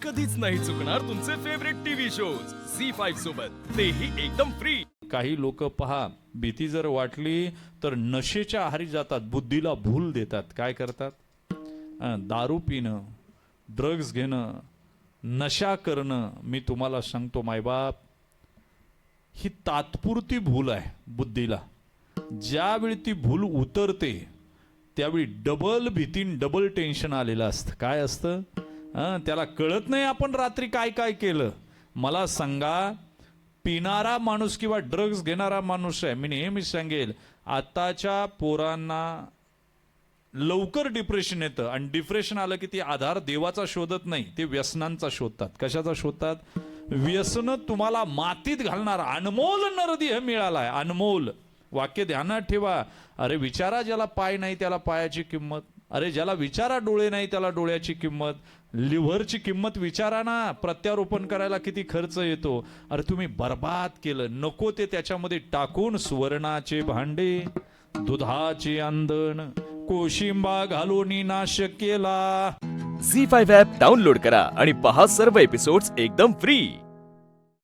कधीच नाही चुकणार तुमचे फेवरेट टीव्ही शोज झी5 सोबत, तेही एकदम फ्री. काही लोक पहा, भीती जर वाटली तर नशेच्या आहारी जातात, बुद्धीला भूल देतात. काय करतात? दारू पिणं, ड्रग्ज घेणं, नशा करणं. मी तुम्हाला सांगतो मायबाप, ही तात्पुरती भूल आहे बुद्धीला. ज्यावेळी ती भूल उतरते त्यावेळी डबल भीतीन डबल टेन्शन आलेलं असतं. काय असतं? त्याला कळत नाही आपण रात्री काय काय केलं. मला सांगा, पिणारा माणूस किंवा ड्रग्ज घेणारा माणूस आहे, मी नेहमी सांगेल, आताच्या पोरांना लवकर डिप्रेशन येतं. आणि डिप्रेशन आलं की ते आधार देवाचा शोधत नाही, ते व्यसनांचा शोधतात. कशाचा शोधतात? व्यसन तुम्हाला मातीत घालणार अनमोल नरदेह मिळालाय, अनमोल. वाक्य ध्यानात ठेवा. अरे विचारा, ज्याला पाय नाही त्याला पायाची किंमत. अरे ज्याला विचारा डोळे नाही त्याला डोळ्याची किंमत. लिव्हरची किंमत विचारा ना, प्रत्यारोपण करायला किती खर्च येतो. अरे तुम्ही बर्बाद केलं. नको ते त्याच्यामध्ये टाकून सुवर्णाचे भांडे, दुधाचे अंधण, कोशिंबा घालून नाश केला. झी5 ॲप डाउनलोड करा आणि पहा सर्व एपिसोड्स एकदम फ्री.